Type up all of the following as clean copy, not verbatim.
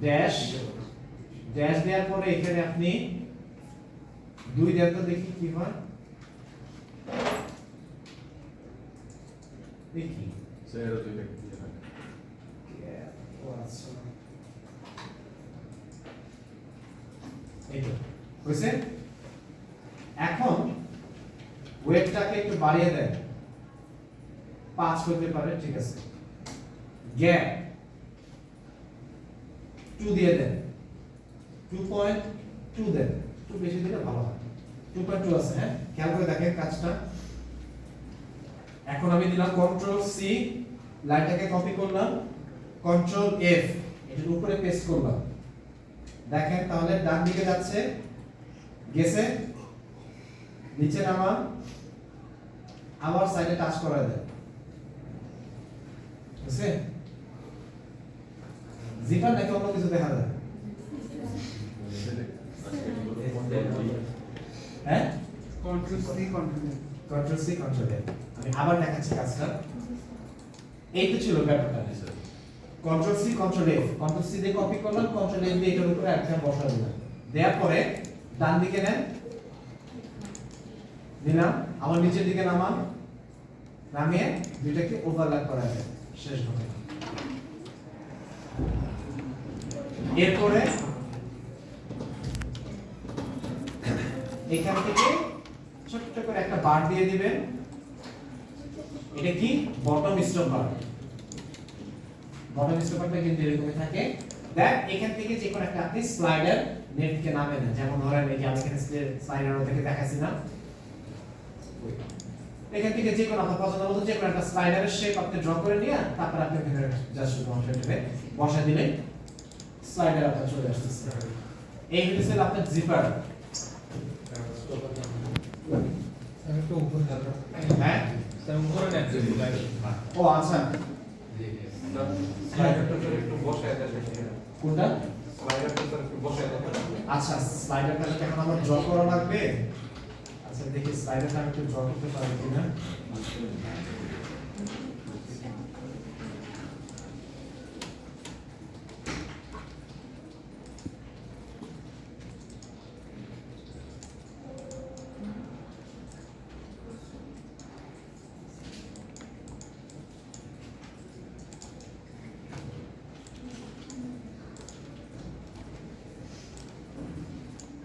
Dash dash দেওয়ার পরে এখানে আপনি 2 দেন তো দেখি কি হয় দেখি স্যার ওই দেখি কি হয় ও আচ্ছা এই তো হইছে এখন ওয়েটটাকে একটু বাড়িয়ে দেন 5 হতে পারে ঠিক আছে গ্যাপ 2 দিয়ে দেন 2.2 দেন একটু বেশি দিলে ভালো হয় 2.2 আছে হ্যাঁ খেয়াল করে দেখেন কাজটা এখন আমি দিলাম কন্ট্রোল সি লাইনটাকে কপি করলাম কন্ট্রোল এফ এটার উপরে পেস্ট করলাম দেখেন তাহলে ডান দিকে যাচ্ছে গেছে নিচে নামান আবার সাইডে টাচ করা দেন বুঝছে জিপার নাকি অন্য কিছু দেখা যায় হ্যাঁ কন্ট্রোল সি কন্ট্রোল এফ আমি আবার দেখাচ্ছি কাজটা এই তো ছিল ব্যাপারটা কন্ট্রোল সি দিয়ে কপি করলাম কন্ট্রোল এফ দিয়ে এটার উপরে একটা বসা দিলাম দেওয়ার পরে ডান দিকে নেন দিলাম আবার নিচের দিকে নামান নামিয়ে দুইটাকে ওভারল্যাপ করা যায় শেষ ঘটনা এরপরে এখান থেকে ছোট্ট করে একটা বার দিয়ে দিবেন এটা কি বটম স্টপ বারটা কিন্তু এরকমই থাকে দেখ এখান থেকে যে কোনো একটা আপনি স্লাইডার নেটকে নামে না যেমন ধরেন এই যে আমি এখানে স্লাইডার থেকে দেখাচ্ছি না এখান থেকে যে কোনো আপনার পছন্দ মতো যে কোনো একটা স্লাইডারের শেপ আপনি ড্র করে নিয়ে তারপর আপনি এখানে জাস্ট কনসেন্ট্রেটে বসা দিলে স্লাইডার আপনার চলে আসছে এই হচ্ছে আপনার জিপার একটু উপরে দাও হ্যাঁ স্যার উপরে নেন ও আচ্ছা স্লাইডারটা একটু বসায় দেন কোনটা স্লাইডারটা একটু বসায় দেন আচ্ছা স্লাইডারটা কেমন আমার ড্র করা লাগবে আচ্ছা দেখি স্লাইডারটা আমি একটু ড্র করতে পারি কিনা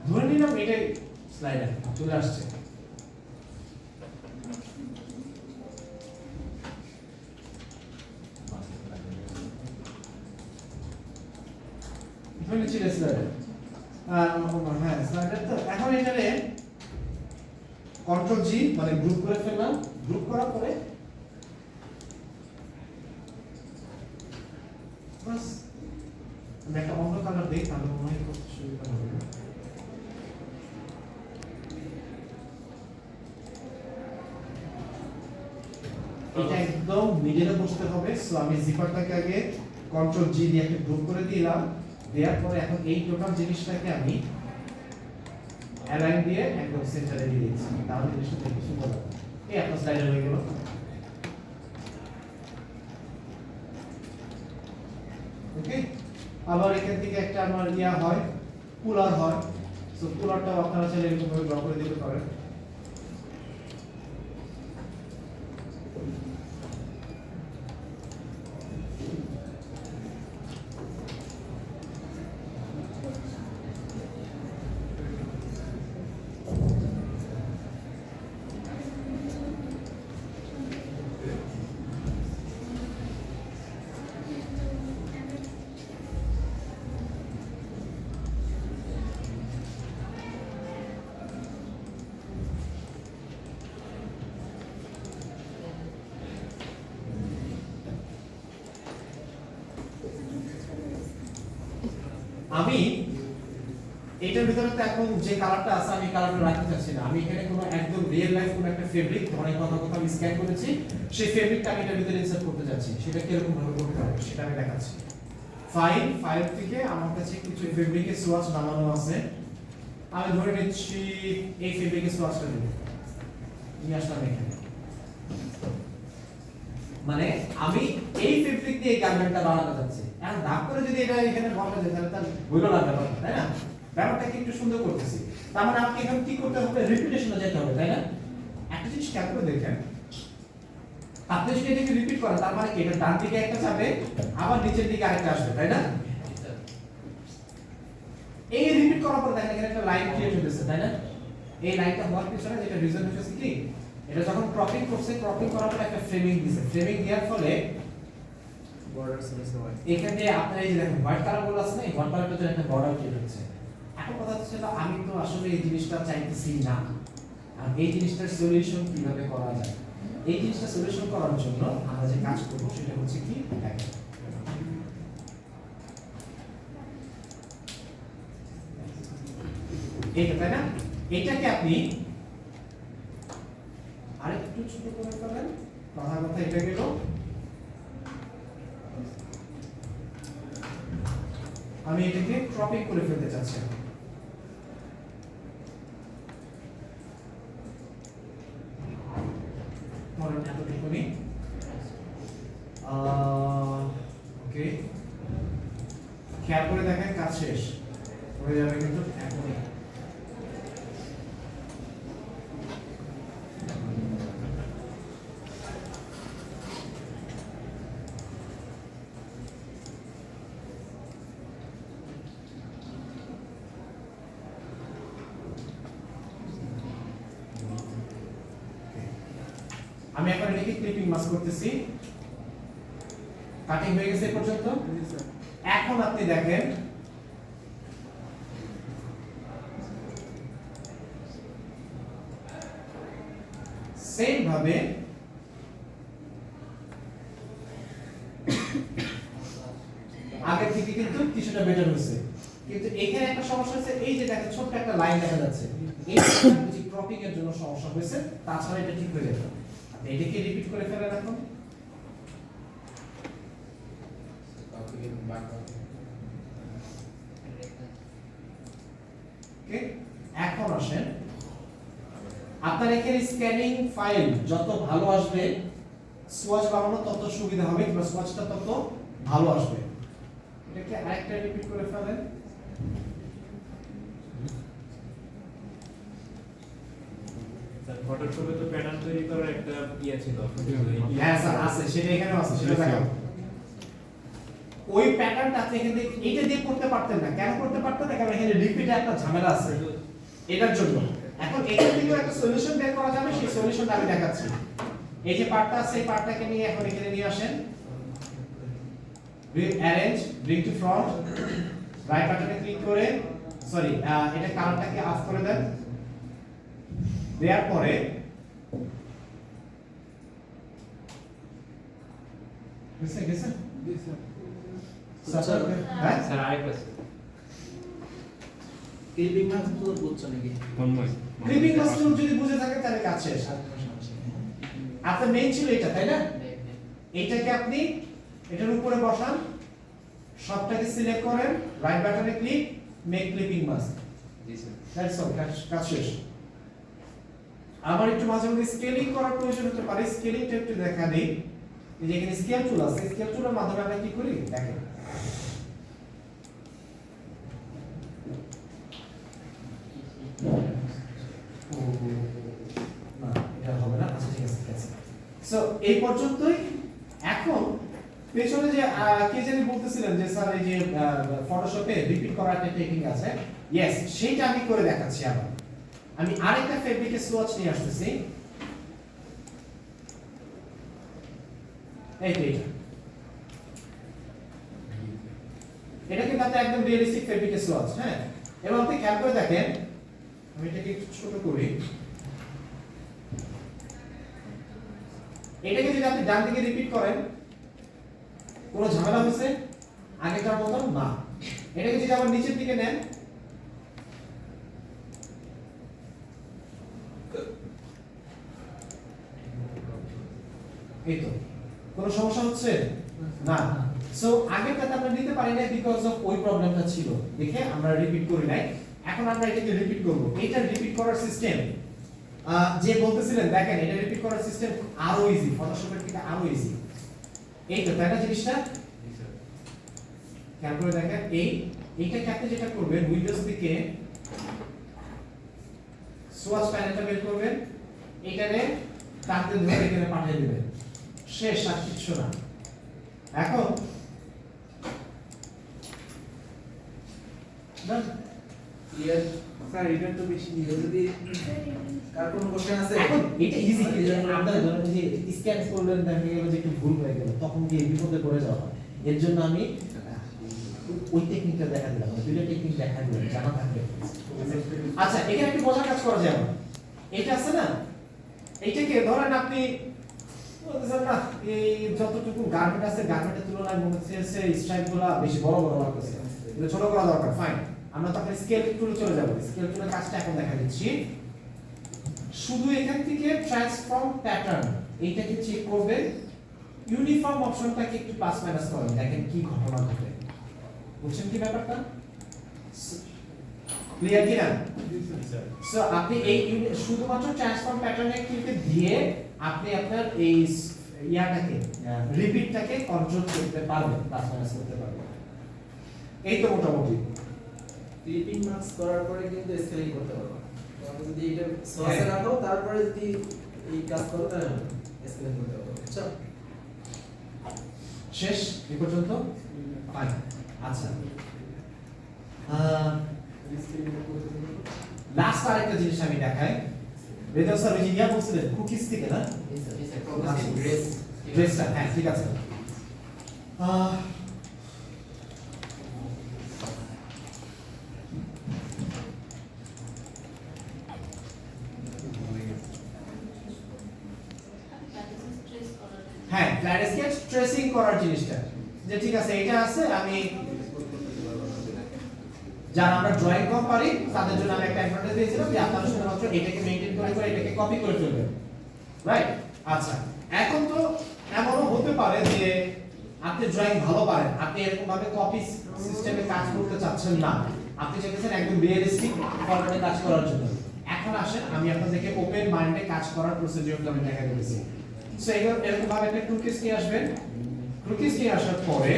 ধরে নিলাম এটাই স্লাইডার চলে আসছে এখানে ছিল স্লাইডার হ্যাঁ স্লাইডার তো এখন এখানে কন্ট্রোল জি মানে গ্রুপ করে ফেললাম গ্রুপ করার পরে বাস আমি একটা অন্য কালার দিই তাহলে মনে হয় করতে সুবিধা হবে এটা একদম মিডলে বসতে হবে সো আমি জিপারটাকে আগে কন্ট্রোল জি দিয়ে একটা গ্রুপ করে দিলাম দেওয়ার পরে এখন এই টোটাল জিনিসটাকে আমি অ্যালাইন দিয়ে একদম সেন্টারে দিয়ে দিচ্ছি তাহলে জিনিসটা দেখতে সুন্দর হবে এই আপনার স্লাইডার হয়ে গেল ওকে আবার এখান থেকে একটা আমার ইয়া হয় কুলার হয় সো কুলারটাও আপনারা চাইলে এরকম ভাবে ড্র করে দিতে পারেন আমি এটার ভিতরে তো এখন যে কালারটা আছে আমি কালারটা রাখতে চাচ্ছি না আমি এখানে কোনো একদম রিয়েল লাইফ কোনো একটা ফেব্রিক ধরনের কথা আমি স্ক্যান করেছি সেই ফেব্রিকটা আমি এটার ভিতরে ইনসার্ট করতে যাচ্ছি সেটা কি রকম ভাবে করতে হবে সেটা আমি দেখাচ্ছি ফাইল থেকে আমার কাছে কিছু ফেব্রিকের সোয়াচ নামানো আছে আমি ধরে নিচ্ছি এই ফেব্রিকের সোয়াচটা দেব নিয়ে আসলাম এখানে মানে আমি এই ফেব্রিক দিয়ে গার্মেন্টটা বানাতে যাচ্ছি, এখন ধাপ করে যদি এটা এখানে বলা যায় তাহলে তার ভুলও লাগবে না, তাই না? ব্যাপারটাকে একটু সুন্দর করতেছি। তার মানে আপনি এখন কি করতে হবে, রিপিটেশনে যেতে হবে, তাই না? একটা জিনিস খেয়াল করে দেখেন, আপনি যদি এটাকে রিপিট করেন তার মানে কি এটা ডান দিকে একটা যাবে আবার নিচের দিকে আরেকটা আসবে, তাই না? এই রিপিট করার পর দেখেন এখানে একটা লাইন ক্রিয়েট হয়েছে, তাই না? এই লাইনটা হওয়ার পিছনে যেটা রিজন হচ্ছে কি, এটা যখন ক্রপিং করছে, ক্রপিং করার পর একটা ফ্রেমিং দিয়েছে, ফ্রেমিং দেওয়ার ফলে বর্ডার সাইজে হয় এখানে আপনারা এই যে দেখেন হোয়াইট কালার গুলো আছে না, এই হোয়াইট কালারটার জন্য একটা বর্ডার ক্রিয়েট হচ্ছে। এখন কথা হচ্ছে আমি তো আসলে এই জিনিসটা চাইতেছি না, আর এই জিনিসটার সলিউশন কিভাবে করা যায়, এই জিনিসটা সলিউশন করার জন্য আমরা যে কাজ করব সেটা হচ্ছে কি, দেখেন এইটা, তাই না? এটাকে আপনি আরেকটু ছোট করে ফেলেন, কথা কথা এটা গেল। আমি এটাকে ক্রপিং করে ফেলতে চাচ্ছি। ধরেন এতটুকুনি, ওকে, খেয়াল করে দেখেন কাজ শেষ হয়ে যাবে কিন্তু এখনই। আমি এখন এটাকে ক্লিপিং মাস্ক করতেছি, কাটিং হয়ে গেছে এই পর্যন্ত। এখন আপনি দেখেন সেম ভাবে আগের থেকে কিন্তু কিছুটা বেটার হয়েছে, কিন্তু এখানে একটা সমস্যা হচ্ছে, এই যে দেখেন ছোট্ট একটা লাইন দেখা যাচ্ছে, এই যে ক্রপিং এর জন্য সমস্যা হয়েছে, তাছাড়া এটা ঠিক হয়ে যাবে। আপনি এটাকে রিপিট করে ফেলেন এখন। ওকে, এখন আসেন, আপনার এখানে স্ক্যানিং ফাইল যত ভালো আসবে, সোয়াচ বানানো তত সুবিধা হবে, কিংবা সোয়াচটা তত ভালো আসবে। এটাকে আরেকটা রিপিট করে ফেলেন। ফটোশপে তো প্যাটার্ন তৈরি করার একটা ইয়ে ছিল। হ্যাঁ স্যার আছে, সেটা এখানেও আছে, সেটা দেখাও। ওই প্যাটার্নটা আপনি এখানে এইটা দিয়ে করতে পারতেন না, কেন করতে পারতেন না? কারণ এখানে রিপিটে একটা ঝামেলা আছে এটার জন্য। এখন এখান থেকেও একটা সলিউশন বের করা যাবে, সেই সলিউশনটা আমি দেখাচ্ছি। এই যে পার্টটা আছে, এই পার্টটাকে নিয়ে এখন এখানে নিয়ে আসেন, arrange, bring to front, right বাটনে ক্লিক করে, সরি এটা কালারটাকে অফ করে দেন। দেওয়ার পরে গেছে গেছে স্যার, হ্যাঁ স্যার আরেকটা ক্লিপিং মাস্ক তো বুঝছো নাকি? ক্লিপিং মাস্ক যদি বুঝে থাকে তাহলে কাজ শেষ। আপনার মেইন ছিল এটা, তাই না? এইটাকে আপনি এটার উপরে বসান, সবটাকে সিলেক্ট করেন, রাইট বাটনে click, make clipping mask. G sir. That's all, কাজ শেষ। আবার একটু মাঝে মধ্যে স্কেলিং করার প্রয়োজন হতে পারে, স্কেলিংটা একটু দেখা দিই। এই যে এখানে স্কেল টুল আছে, স্কেল টুলের মাধ্যমে আমরা কি করি দেখেন। না এটা হবে না, আচ্ছা ঠিক আছে ঠিক আছে। সো এই পর্যন্তই। এখন পেছনে যে কে জানি বলতেছিলেন যে স্যার এই যে ফটোশপে রিপিট করার একটা টেকনিক আছে, ইয়েস সেইটা আমি করে দেখাচ্ছি। আবার আমি আরেকটা ফেব্রিকের সোয়াচ নিয়ে আসতেছি, এই তো এটা কিন্তু আপনার একদম রিয়েলিস্টিক ফেব্রিকের সোয়াচ, হ্যাঁ। এবং আপনি খেয়াল করে দেখেন, আমি এটাকে একটু ছোট করি, এটাকে যদি আপনি ডান দিকে রিপিট করেন কোনো ঝামেলা হয়েছে আগেটার মতন না। এটাকে যদি আবার নিচের দিকে নেন, এই তো কোনো সমস্যা হচ্ছে না। সো আগেরটাতে আমরা নিতে পারি না বিকজ অফ ওই প্রবলেমটা ছিল দেখে আমরা রিপিট করি নাই। এখন আমরা এটাকে রিপিট করব। এটা রিপিট করার সিস্টেম যে বলতেছিলেন দেখেন, এটা রিপিট করার সিস্টেম আরো ইজি, ফটোশপের থেকে আরো ইজি। এই তো তাই না জিনিসটা খেয়াল করে দেখেন এইটাকে আপনি যেটা করবেন উইন্ডোজ থেকে সোয়াচ প্যানেলটা বের করবেন এখানে টানতে ধরে এখানে পাঠিয়ে দিবেন শেষ আর কিছু না এখন না ক্লিয়ার স্যার এটা তো বেশি যদি কার কোনো কোশ্চেন আছে এখন এটা ইজি আপনারা ধরেন যে স্ক্যান করলেন দেখা গেল যে একটু ভুল হয়ে গেল তখন কি বিপদে পড়ে যাওয়া হয় এর জন্য আমি ওই টেকনিকটা দেখা দিলাম দুইটা টেকনিক দেখা দিলাম জানা থাকবে আচ্ছা এখানে একটু মজার কাজ করা যায় এটা আছে না এইটাকে ধরেন আপনি বলতেছেন না এই যতটুকু গার্মেন্ট আছে গার্মেন্টের তুলনায় মনে হচ্ছে স্ট্রাইপগুলো বেশি বড় বড় লাগতেছে এটা ছোট করা দরকার ফাইন আমরা তখন স্কেল টুলে চলে যাব স্কেল টুলের কাজটা এখন দেখা দিচ্ছি শুধু এখান থেকে ট্রান্সফর্ম প্যাটার্ন এইটাকে চেক করবেন ইউনিফর্ম অপশনটাকে একটু প্লাস মাইনাস করেন দেখেন কি ঘটনা ঘটে বুঝছেন কি ব্যাপারটা ক্লিয়ার কি না সো আপনি এই শুধুমাত্র ট্রান্সফর্ম প্যাটার্নে ক্লিক দিয়ে আপনি আপনার এই ইয়াটাকে রিপিটটাকে কন্ট্রোল করতে পারবেন প্লাস মাইনাস করতে পারবেন এই তো মোটামুটি ক্লিপিং মার্কস করার পরে কিন্তু স্কেলিং করতে পারবো তো আমি যদি এটা সোর্সে রাখো তারপরে যদি এই কাজ করো তাহলে স্কেলিং করতে পারবো বুঝছো শেষ এই পর্যন্ত ফাইন আচ্ছা লাস্ট আরেকটা জিনিস আমি দেখাই বেদন স্যার ওই ইয়া বলছিলেন কুকিজ থেকে না ড্রেসটা হ্যাঁ ঠিক আছে হ্যাঁ ল্যান্ডস্কেপ ট্রেসিং করার জিনিসটা যে ঠিক আছে এটা আছে আমি যারা আমরা ড্রয়িং কম পারি তাদের জন্য আমি একটা অ্যাডভান্টেজ দিয়েছিলাম যে আপনারা শুধুমাত্র এটাকে মেইনটেইন করে এটাকে কপি করে ফেলবেন রাইট আচ্ছা এখন তো এমনও হতে পারে যে আপনি ড্রয়িং ভালো পারেন আপনি এরকম ভাবে কপি সিস্টেমে কাজ করতে চাচ্ছেন না আপনি চাইছেন একদম রিয়েলিস্টিক ফরম্যাটে কাজ করার জন্য এখন আসেন আমি আপনাদেরকে ওপেন মাইন্ডে কাজ করার প্রসিডিউরটা আমি দেখাই দিয়েছি সো এরকম ভাবে একটা টুলকিট নিয়ে আসবেন টুলকিট নিয়ে আসার পরে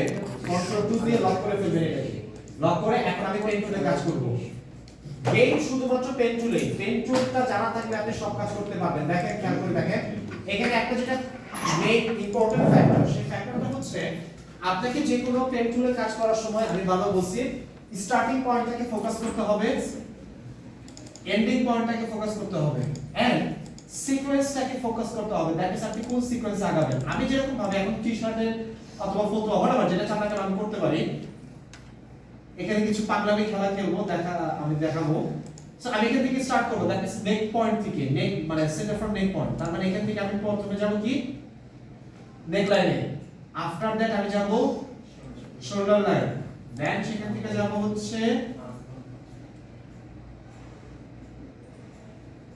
কন্ট্রোল 2 দিয়ে লক করে ফেলবেন এটাকে লক করে এখন আমি পেন টুলে কাজ করব পেন শুধুমাত্র পেন টুলেই পেন টুলটা জানা থাকলে আপনি সব কাজ করতে পারবেন দেখেন খেয়াল করে দেখেন এখানে একটা যেটা মেইন ইম্পর্টেন্ট ফ্যাক্টর সেই ফ্যাক্টরটা হচ্ছে আপনাকে যে কোনো পেন টুলে কাজ করার সময় আমি ভালো বলছি স্টার্টিং পয়েন্টটাকে ফোকাস করতে হবে এন্ডিং পয়েন্টটাকে ফোকাস করতে হবে এন্ড সিকোয়েন্সটাকে ফোকাস করতে হবে দ্যাট ইজ আপনি কোন সিকোয়েন্স আগাবেন আমি যেরকম ভাবে এখন টি-শার্টের অথবা ফতুয়া হোয়াটএভার যেটা চান না কেন আমি করতে পারি এখানে কিছু পাগলামি খেলা খেলবো আমি দেখাবো সো আমি এখান থেকে স্টার্ট করব দ্যাট ইজ নেক পয়েন্ট থেকে নেক মানে সেন্টার ফ্রম নেক পয়েন্ট তার মানে এখান থেকে আমি প্রথমে যাব কি নেক লাইনে আফটার দ্যাট আমি যাব শোল্ডার লাইন দেন সেখান থেকে যাব হচ্ছে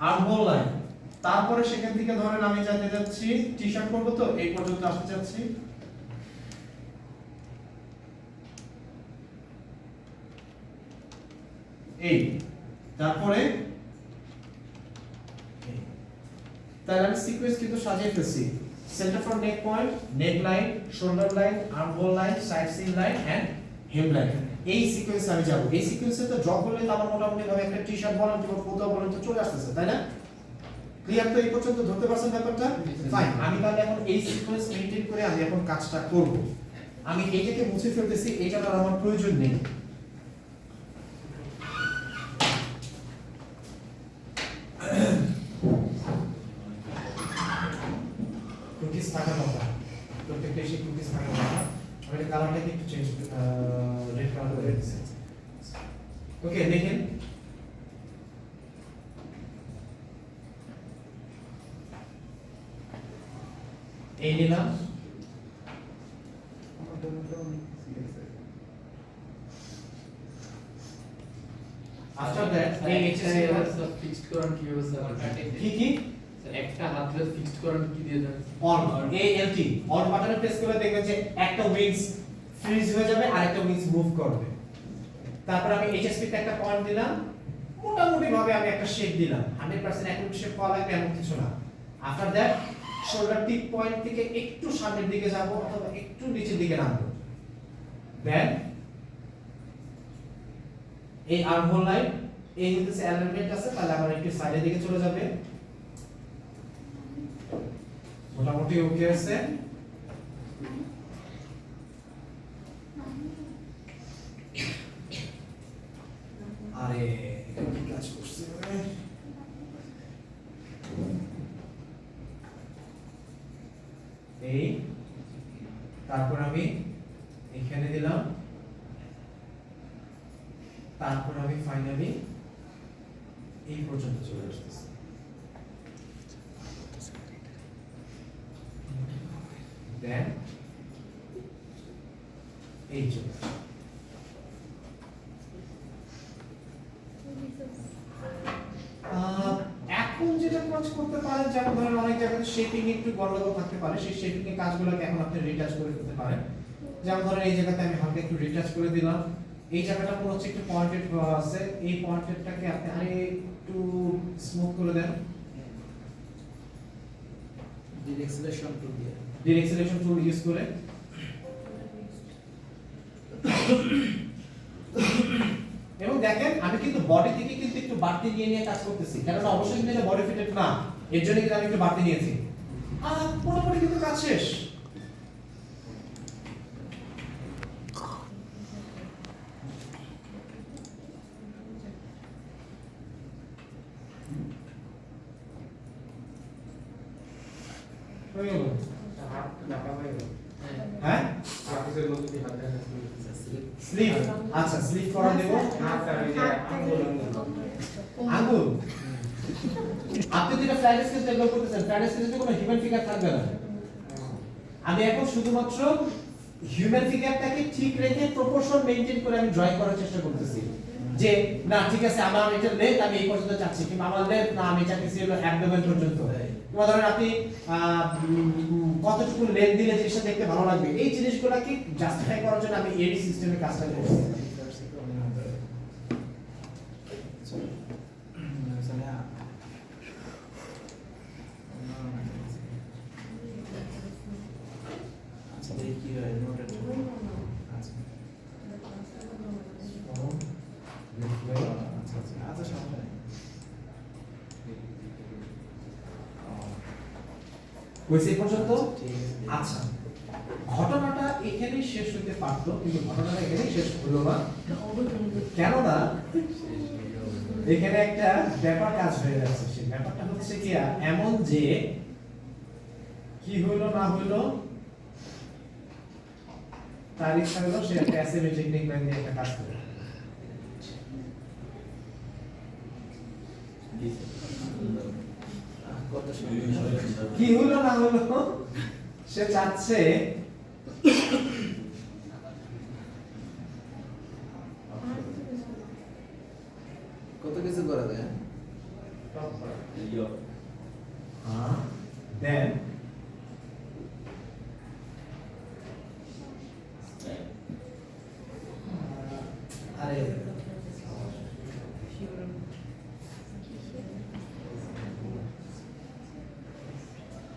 আর্মহোল লাইন তারপরে সেখান থেকে ধরেন আমি যেতে যাচ্ছি টি-শার্ট করব তো এই পর্যন্ত আসতে যাচ্ছি এই তারপরে তাহলে আমি সিকোয়েন্স কিন্তু সাজিয়ে ফেলছি center from neck point neck line shoulder line armhole line side seam line and hem line এই সিকোয়েন্স আমি যাব এই সিকোয়েন্সে তো ড্র করলে তো আমার মোটামুটি ভাবে একটা টি-শার্ট বলেন কিংবা ফতুয়া বলেন তো চলে আসতেছে তাই না ক্লিয়ার তো এই পর্যন্ত ধরতে পারছেন ব্যাপারটা ফাইন আমি তাহলে এখন এই সিকোয়েন্স মেইনটেইন করে আমি এখন কাজটা করব আমি এটাকে মুছে ফেলতেছি এটা আর আমার প্রয়োজন নেই কুকিজ থাকার কথা প্রত্যেকটা এসে কুকিজ থাকার কথা আমি এটা কালারটাকে একটু চেঞ্জ রেড কালার করে দিচ্ছি ওকে দেখেন এই নিলাম আফটার দ্যাট এই এইচএসএল ফিক্সড করার কি ব্যবস্থা কি একটা হাতলে ফিক্সড করার কি দিয়ে দেন অন এএলটি অন বাটনে প্রেস করলে দেখবেন যে একটা উইংস ফ্রিজ হয়ে যাবে আর একটা উইংস মুভ করবে তারপর আমি এইচএসপি তে একটা পয়েন্ট দিলাম মোটামুটি ভাবে আমি একটা শেপ দিলাম 100% অ্যাকুরেট শেপ পাওয়া লাগবে এমন কিছু না after that shoulder tip point থেকে একটু সামনের দিকে যাব অথবা একটু নিচের দিকে নামবো দেন এই আর্মহোল লাইন এই যদি অ্যালাইনমেন্ট আছে তাহলে আমার একটু সাইডের দিকে চলে যাবে মোটামুটি ওকে আছে আরে এটা কি কাজ করছে রে? এই তারপর আমি এখানে দিলাম তারপর আমি ফাইনালি এই পর্যন্ত চলে আসতেছি দেন এই চলে আসছে। এখন যেটা কাজ করতে পারেন যেমন ধরেন অনেক জায়গায় শেপিং একটু গন্ডগোল থাকতে পারে সেই শেপিং এর কাজগুলোকে এখন আপনি রিটাচ করে ফেলতে পারেন যেমন ধরেন এই জায়গাতে আমি হালকা একটু রিটাচ করে দিলাম এই জায়গাটা মনে হচ্ছে একটু পয়েন্টেড আছে এই পয়েন্টেডটাকে আপনি আরে একটু স্মুথ করে দেন ডিরেকশন টুল দিয়ে ডিরেকশন টুল ইউজ করে এবং দেখেন আমি কিন্তু বডি থেকে কিন্তু একটু বাড়তি নিয়ে নিয়ে কাজ করতেছি কারণ অবশ্যই কিন্তু এটা বডি ফিটেড না এর জন্য কিন্তু আমি একটু বাড়তি নিয়েছি পুরোপুরি কিন্তু কাজ শেষ হয়ে গেল হাত ঢাকা হয়ে গেল হ্যাঁ অফিসের মধ্যে কি হাত ঢাকা স্লিপ আচ্ছা স্লিপ করা দেব হাত স্যার ওই যে আঙ্গুল আঙ্গুল আপনি যেটা ফ্ল্যাট স্কেচ ডেভেলপ করতেছেন ফ্ল্যাট স্কেচে কোনো হিউম্যান ফিগার থাকবে না আমি এখন শুধুমাত্র হিউম্যান ফিগারটাকে ঠিক রেখে প্রপোর্শন মেইনটেইন করে আমি ড্রয়িং করার চেষ্টা করতেছি যে না ঠিক আছে আমার এটা লেন্থ আমি এই পর্যন্ত চাচ্ছি কিংবা আমার লেন্থ না আমি চাচ্ছি হলো অ্যাবডোমেন পর্যন্ত কিংবা ধরেন আপনি কতটুকু লেন্থ দিলে জিনিসটা দেখতে ভালো লাগবে এই জিনিসগুলোকে জাস্টিফাই করার জন্য আমি এডি সিস্টেমে কাজটা করছি আচ্ছা দেখি কি হয় নোটেড আচ্ছা আচ্ছা সমস্যা নেই কইছে পর্যন্ত ঠিক আছে আচ্ছা ঘটনাটা এখানেই শেষ হতে পারত কিন্তু ঘটনাটা এখানেই শেষ হলো না কেননা এখানে একটা ব্যাপার কাজ হয়ে যাচ্ছে সেই ব্যাপারটা হচ্ছে কি এমন যে কি হলো না হলো তার ইচ্ছা হলো সে একটা অ্যাসেম্বলি টেকনিক লাইন দিয়ে একটা কাজ করে কত সময় কি হলো না হলো সে চাচ্ছে কত কিছু করা যায় দেন আরে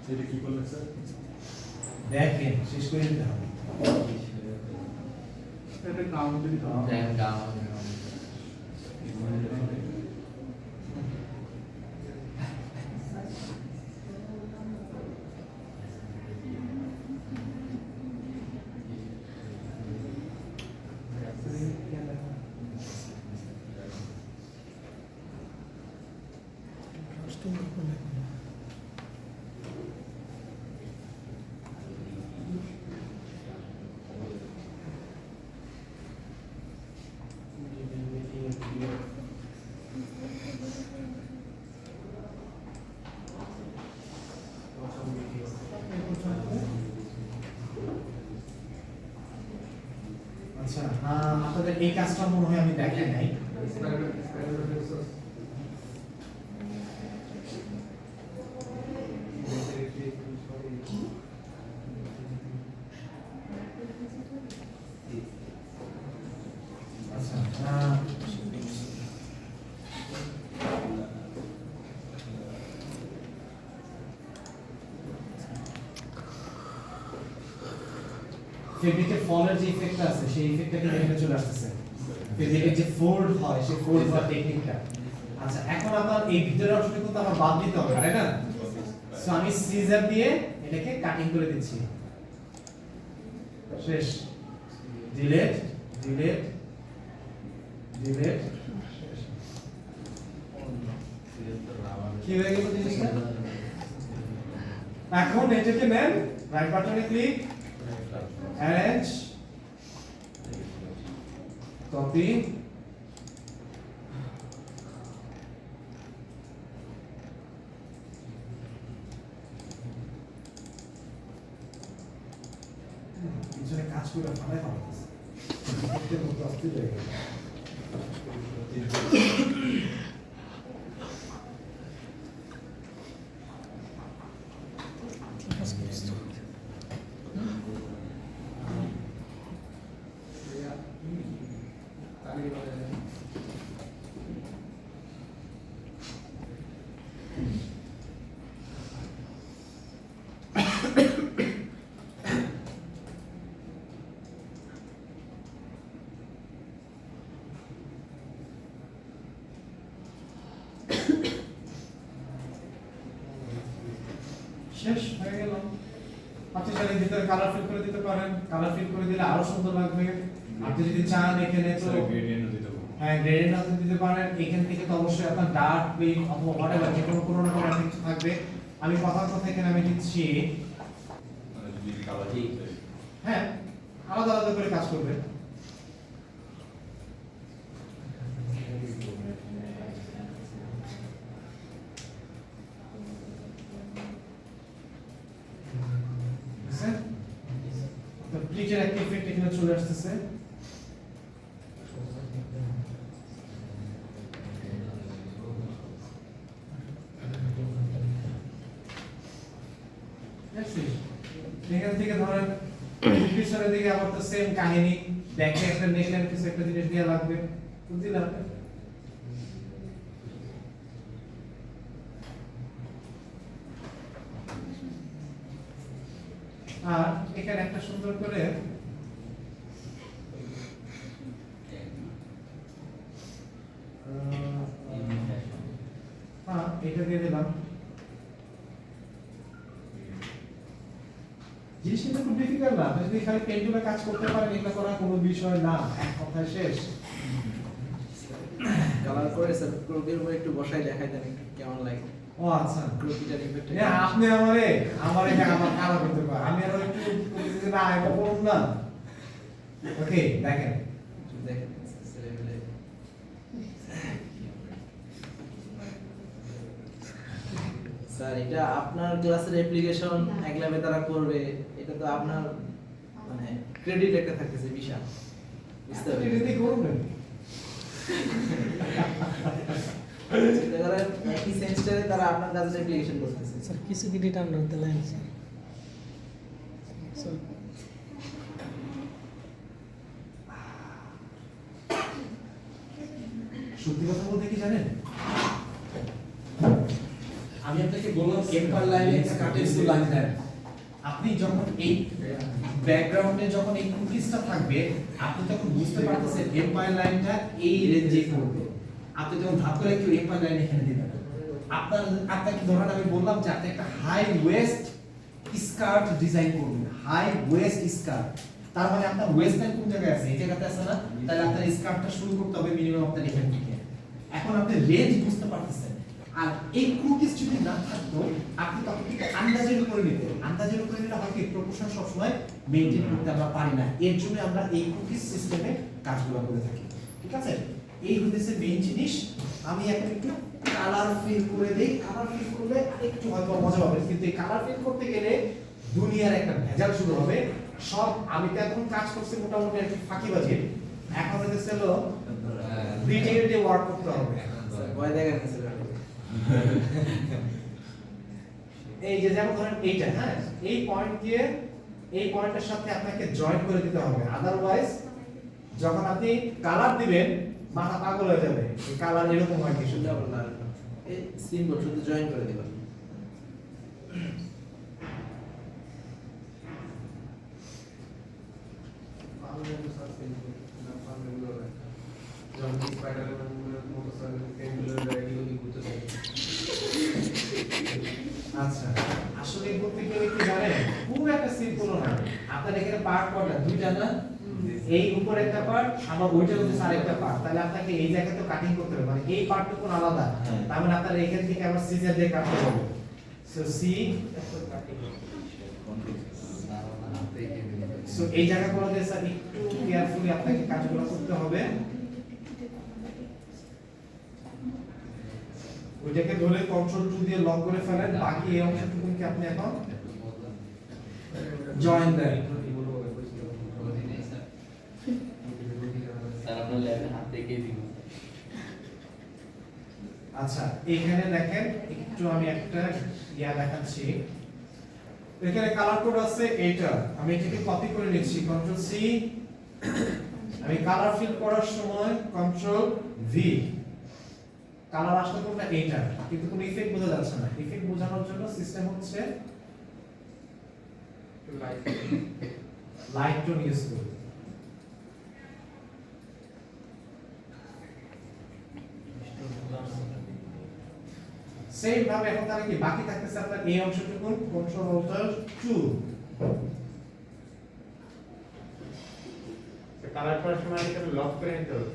সেটা কি করলেন স্যার দেখেন শেষ করে দিতে হবে এটা কাউন্ট দিতে হবে আচ্ছা আপনাদের এই কাজটা মনে হয় আমি দেখাই নাই আচ্ছা ফেব্রিকের ফলের যে ইফেক্টটা আছে সেই ইফেক্টটা কিন্তু এখানে চলে আসতেছে ফেব্রিকের যে ফোল্ড হয় সেই ফোল্ড হওয়ার টেকনিকটা আচ্ছা এখন আমার এই ভিতরের অংশটা কিন্তু আমার বাদ দিতে হবে তাই না সো আমি সিজার দিয়ে এটাকে কাটিং করে দিচ্ছি শেষ ডিলেট ডিলেট ডিলেট কি হয়ে গেল জিনিসটা এখন এটাকে নেন রাইট বাটনে ক্লিক অ্যারেঞ্জ কপি পিছনে কাজ করে ফালাই ফালাইতেছে দেখতে মতো অস্থির হয়ে গেল শেষ হয়ে গেল আপনি চাইলে ভিতরে কালার ফিল করে দিতে পারেন কালার ফিল করে দিলে আরো সুন্দর লাগবে আপনি যদি চান এখানে তো গ্রেডিয়েন্ট দিতে হবে হ্যাঁ গ্রেডিয়েন্ট আপনি দিতে পারেন এখান থেকে তো অবশ্যই আপনার ডার্ক গ্রিন অথবা হোয়াটএভার যে কোনো না কোনো কিছু থাকবে আমি কথার কথা এখানে আমি দিচ্ছি মানে যদি কালার হ্যাঁ আলাদা আলাদা করে কাজ করবে বুঝছেন? তো প্লিটের একটা ইফেক্ট এখানে চলে আসতেছে এখান থেকে ধরেন পিছনের দিকে আবার তো সেম কাহিনী ব্যাকে একটা নেকলাইন কিছু একটা জিনিস দেওয়া লাগবে তো দিলাম আর এখানে একটা সুন্দর করে হ্যাঁ এটা দিয়ে দিলাম জিনিসটা খুব ডিফিকাল্ট না যদি খালি পেন্টুলে কাজ করতে পারেন এটা করা কোনো বিষয় না এক কথায় শেষ কালার করে স্যার ক্রোকের উপর একটু বসাই দেখাই দেন একটু কেমন লাগে ও আচ্ছা ক্রোকিটার ইফেক্ট আপনি আমার এটা আমার কালার করতে পারেন আমি আরো একটু না এটা বলুন না ওকে দেখেন দেখেন ছেলেমেয়ে স্যার এটা আপনার ক্লাসের অ্যাপ্লিকেশন এক ল্যাবে তারা করবে এটা তো আপনার মানে ক্রেডিট একটা থাকতেছে বিশাল বুঝতে আপনি পারছেন যদি করুন চিন্তা করেন একই সেমিস্টারে তারা আপনার কাজের অ্যাপ্লিকেশন করতেছে सर किसी की data under the line sir সত্যি কথা বলতে কি জানেন আমি আপনাকে বললাম এম্পায়ার লাইনে একটা কাটের স্কুল লাইন দেন আপনি যখন এই ব্যাকগ্রাউন্ডে যখন এই কুকিজটা থাকবে আপনি তখন বুঝতে পারতেছেন এম্পায়ার লাইনটা এই রেঞ্জে করবে আপনি যখন ধাপ করে একটু এম্পায়ার লাইন এখানে দিবেন আপনাকে ধরেন আমি বললাম যে আপনি একটা হাই ওয়েস্ট স্কার্ট ডিজাইন করবেন হাই ওয়েস্ট স্কার্ট তার মানে আপনার ওয়েস্ট লাইন কোন জায়গায় আছে এই জায়গাতে আছে না তাহলে আপনার স্কার্টটা শুরু করতে হবে মিনিমাম আপনার এখান থেকে এখন আপনি রেঞ্জ বুঝতে পারতেছেন আর এই কুকিজ যদি না থাকতো আপনি তখন থেকে আন্দাজের উপরে নিতে আন্দাজের উপরে নিলে হয় কি প্রপোর্শন সবসময় মেইনটেইন করতে আমরা পারি না এর জন্য আমরা এই কুকিজ সিস্টেমে কাজগুলো করে থাকি ঠিক আছে এই হচ্ছে মেইন জিনিস আমি এখন একটু কালার ফিল করে দেই কালার ফিল করলে একটু হয়তো মজা পাবেন কিন্তু এই কালার ফিল করতে গেলে দুনিয়ার একটা ভেজাল শুরু হবে সব আমি তো এখন কাজ করছি মোটামুটি একটা ফাঁকিবাজি এখন হচ্ছে হলো ডিটেইলডে ওয়ার্ক করতে হবে ভয় দেখেন স্যার এই যে যেমন ধরেন এইটা হ্যাঁ এই পয়েন্ট দিয়ে এই পয়েন্টের সাথে আপনাকে জয়েন করে দিতে হবে আদারওয়াইজ যখন আপনি কালার দিবেন মাথা পাগল হয়ে যাবে এই কালার এরকম হয় কিছু শুনতে ভালো লাগলো এই সিম্বল শুধু জয়েন করে দিবা আমি একটা সার্চ করি না ফার্মুলা যেমন স্পাইডারম্যানের মতো পেনগুলো এগুলো কি ঘুরতে থাকে। আচ্ছা আসলে বলতে গেলে কি জানেন খুব একটা সিম্পল না আপনার এখানে পার্ট কয়টা দুইটা না এই উপর একটা পার্ট আবার ওইটার মধ্যে আরেকটা পার্ট তাহলে আপনাকে এই জায়গায় তো কাটিং করতে হবে মানে এই পার্টটুকু আলাদা তার মানে আপনার এখান থেকে আবার সিজার দিয়ে কাটতে হবে সো সি সো এই জায়গাগুলোতে স্যার একটু কেয়ারফুলি আপনাকে কাজগুলো করতে হবে ওইটাকে ধরে কন্ট্রোল 2 দিয়ে লক করে ফেলেন বাকি এই অংশটুকুকে আপনি এখন জয়েন দেন আচ্ছা এখানে দেখেন একটু আমি একটা ইয়া দেখাচ্ছি এখানে কালার কোড আছে এইটা আমি এটাকে কপি করে নিচ্ছি কন্ট্রোল সি আমি কালার ফিল করার সময় কন্ট্রোল ভি কালার আসলে কোনটা এইটা কিন্তু কোনো ইফেক্ট বোঝা যাচ্ছে না ইফেক্ট বোঝানোর জন্য সিস্টেম হচ্ছে লাইট টোন ইউজ করব সেম ভাবে এখন তাহলে কি বাকি থাকতেছে আপনার এই অংশটুকু কন্ট্রোল অল্টার 2 কালার করার সময় এটা লক করে নিতে হবে।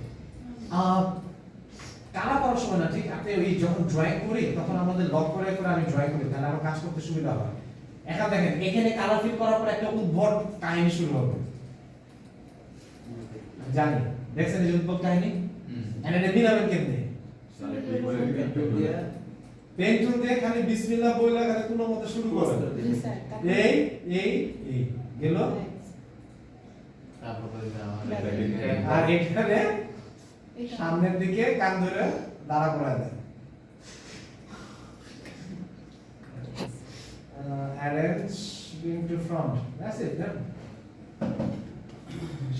কালা করার সময় না ঠিক আপনি ওই যখন ড্রয়িং করি তখন আমাদের লক করে করে আমি ড্রয়িং করি তাহলে আমার কাজ করতে সুবিধা হয় এখন দেখেন এখানে কালার ফিল করার পর একটা উদ্ভট কাহিনী শুরু হবে জানি দেখছেন এই উদ্ভট কাহিনী এটা মিলাবেন কেমনে পেন টুল দিয়ে খালি বিসমিল্লাহ বইলা খালি কোনো মতে শুরু করে এই এই এই গেল আর এখানে সামনের দিকে কান ধরে দাঁড়া করা দেয় arrange being to front that's it then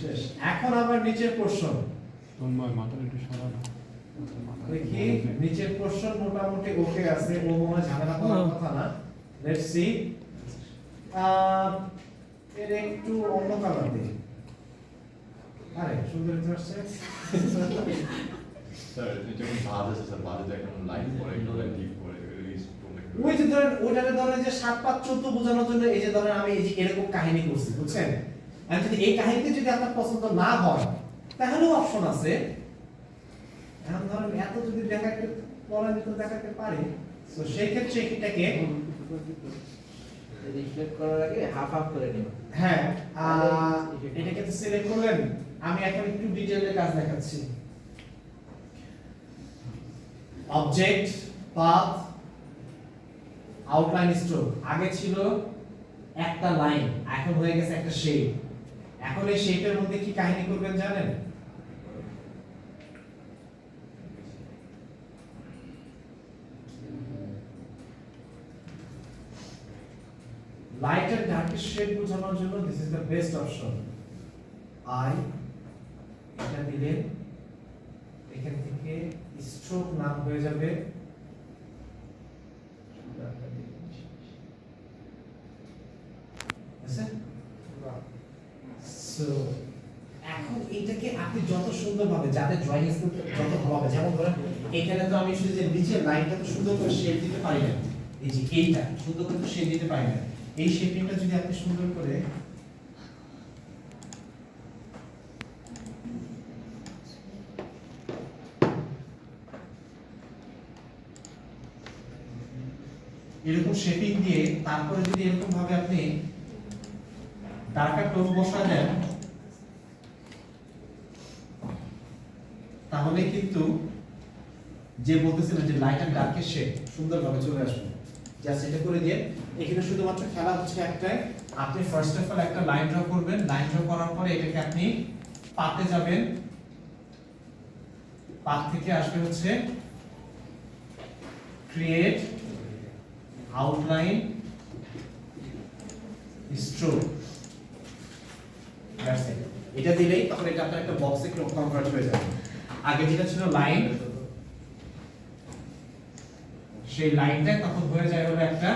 শেষ এখন আবার নিচের পোরশন তন্ময় মাথাটা একটু সরানো দেখি নিচের পোরশন মোটামুটি ওকে আছে ও মনে ঝামেলা করার কথা না লেটস সি এর একটু অন্য কালার দিই আরে সুন্দর হতে আসছে স্যার এটা কি ভাঁজ আছে স্যার ভাঁজে এখন লাইন পরে একটু ডিপ করে রিলিজ ওই যে ধরেন ওইটাকে ধরেন যে 7-5-14 বোঝানোর জন্য এই যে ধরেন আমি এই যে এরকম কাহিনী করছি বুঝছেন আর যদি এই কাহিনীতে যদি আপনার পছন্দ না হয় তাহলেও অপশন আছে এখন ধরেন এত যদি দেখাতে বলেন তো দেখাতে পারি সো সেই ক্ষেত্রে এটাকে রিফ্লেক্ট করার আগে হাফ হাফ করে নিব হ্যাঁ এটাকে তো সিলেক্ট করলেন আমি এখন একটু ডিটেইলে কাজ দেখাচ্ছি অবজেক্ট পাথ আউটলাইন স্ট্রোক আগে ছিল একটা লাইন এখন হয়ে গেছে একটা শেপ এখন এই শেপের মধ্যে কি কাহিনী করবেন জানেন লাইট এন্ড ডার্কের শেড বোঝানোর জন্য this is the best option I এটা দিলে এখান থেকে স্ট্রোক নাম হয়ে যাবে সো এখন এটাকে আপনি যত সুন্দরভাবে যাতে ড্রয়িং স্কুল যত ভালো যেমন ধরেন এখানে তো আমি শুধু যে নিচের লাইনটা তো সুন্দর করে শেপ দিতে পারি না এই যে এইটা সুন্দর করে তো শেপ দিতে পারি না এই শেপিংটা যদি আপনি সুন্দর করে এরকম শেপিং দিয়ে তারপরে যদি এরকম ভাবে আপনি ডার্কার টোন বসায় দেন তাহলে কিন্তু যে বলতেছিলেন যে লাইট এন্ড ডার্কের শেড সুন্দরভাবে চলে আসবে জাস্ট এটা করে দিয়ে এখানে শুধুমাত্র খেলা হচ্ছে একটাই আপনি ফার্স্ট অফ অল একটা লাইন ড্র করবেন লাইন ড্র করার পরে এটাকে আপনি পাতে যাবেন পাত থেকে আসবে হচ্ছে create outline stroke that's it এটা দিলেই তখন এটা আপনার একটা বক্সে কনভার্ট হয়ে যাবে আগে যেটা ছিল লাইন সেই লাইনটা তখন হয়ে যায় হলো একটা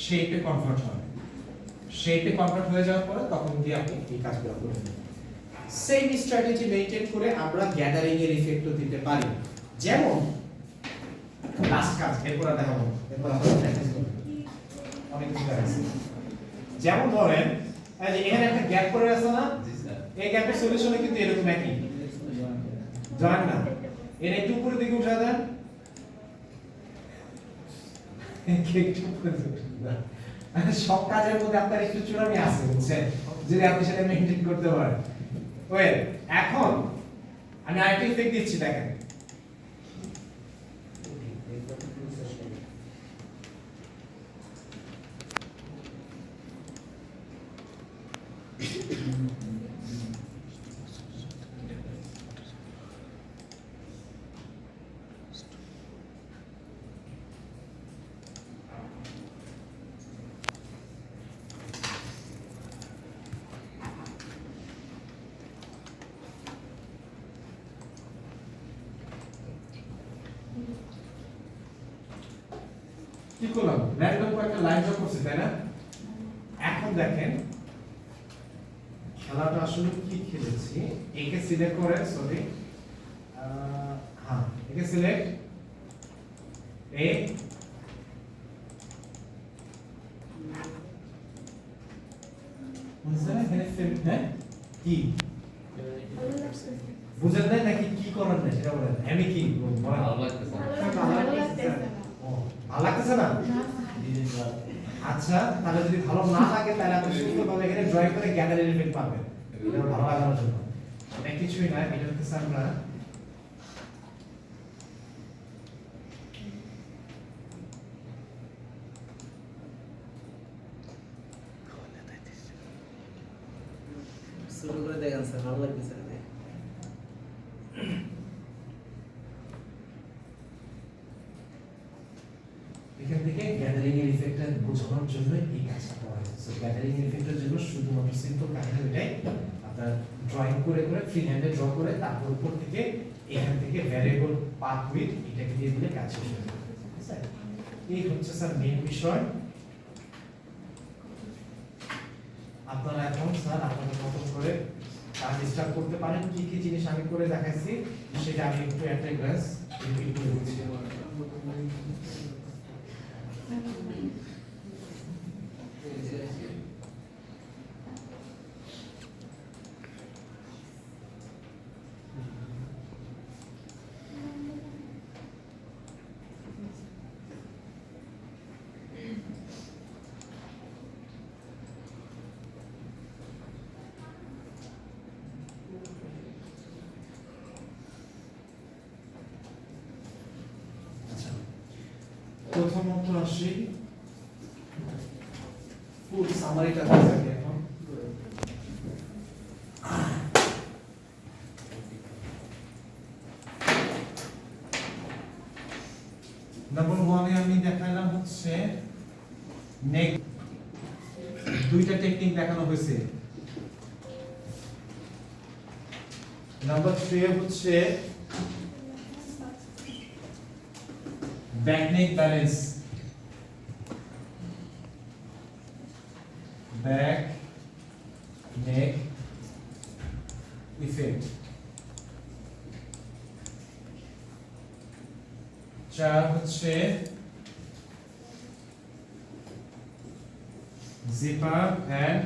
শেপে কনভার্ট হবে শেপে কনভার্ট হয়ে যাওয়ার পরে তখন দিয়ে আপনি এই কাজগুলো করবেন সেম স্ট্র্যাটেজি মেইনটেইন করে আমরা গ্যাদারিং এর ইফেক্টও দিতে পারি। যেমন লাস্ট কাজ এরপর আর দেখাবো, এরপর আমরা প্র্যাকটিস করব অনেক কিছু দেখাচ্ছি। যেমন ধরেন এই যে এখানে একটা গ্যাপ করে আছে না, জি স্যার। এই গ্যাপের সলিউশনে কিন্তু এরকম একই জয়েন না, এর একটু উপরের দিকে উঠা দেন, একটু উপরের দিকে উঠা দেন। সব কাজের মধ্যে আপনার একটু চূড়ামি আছে বুঝছেন, যদি আপনি সেটা মেইনটেইন করতে পারেন। ওয়েল এখন আমি আরেকটা ইফেক্ট দিচ্ছি, দেখেন কি করলাম, র্যান্ডম কয়েকটা লাইন ড্র করছি তাই না। এখন দেখেন খেলাটা আসলে কি খেলেছি, একে সিলেক্ট করে সরি হ্যাঁ একে সিলেক্ট এ বুঝছেন এখানে হ্যাঁ কি বুঝেন না নাকি কি করার না সেটা বলেন, আমি কি বলবো ভালো লাগতেছে না। ও ভালো লাগতেছে না, আচ্ছা তাহলে যদি ভালো না লাগে তাহলে আপনি সুন্দরভাবে এখানে ড্রয়িং করে গ্যাদারিং ইফেক্ট পাবেন, এটা ভালো লাগানোর জন্য। এটা কিছুই না, এটা হচ্ছে আমরা শুরু করে দেখেন স্যার, ভালো লাগতেছে না। এখান থেকে গ্যাদারিং এর ইফেক্টটা বোঝানোর জন্য এই কাজটা করা হয়েছে। সো গ্যাদারিং এর ইফেক্টের জন্য শুধুমাত্র সিম্পল কাজ এটাই, আপনার ড্রয়িং করে করে ফ্রি হ্যান্ডে ড্র করে তারপর উপর থেকে এখান থেকে ভ্যারিয়েবল পাথ উইথ এটাকে দিয়ে দিলে কাজ শেষ হয়ে যাবে। ঠিক আছে, এই হচ্ছে স্যার মেইন বিষয়। আপনারা এখন স্যার আপনাদের মতো করে কাজ স্টার্ট করতে পারেন। কি কি জিনিস আমি করে দেখাইছি সেটা আমি একটু একটা গ্লাস রিপিট করে দিচ্ছি। প্রথমত আসি ফুল সামারিটা দেখি এখন। নাম্বার 1 এ আমি দেখাইলাম হচ্ছে নেক, দুইটা টেকনিক দেখানো হয়েছে। নাম্বার 3 এ হচ্ছে back neck balance, back neck effect। 4 হচ্ছে zipper and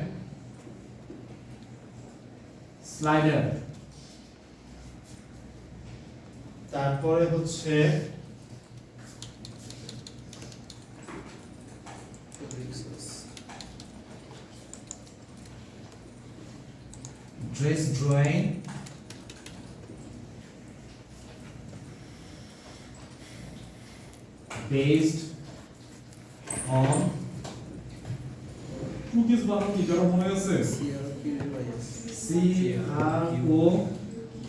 slider। তারপরে হচ্ছে dress drawing based on cookies বানানো কি কারো মনে আছে? C R O Q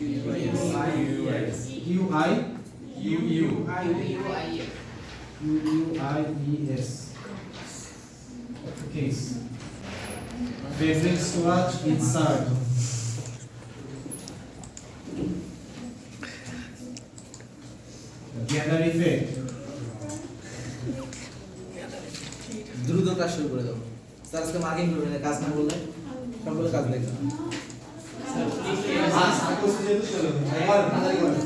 I E S case favorite swatch insert gather effect। দ্রুত কাজ শুরু করে দাও স্যার, আজকে মার্কিং করবেন, কাজ না বললে সবগুলো কাজ দেখবেন। স্যার যেহেতু চলো, একবার তাড়াতাড়ি করো।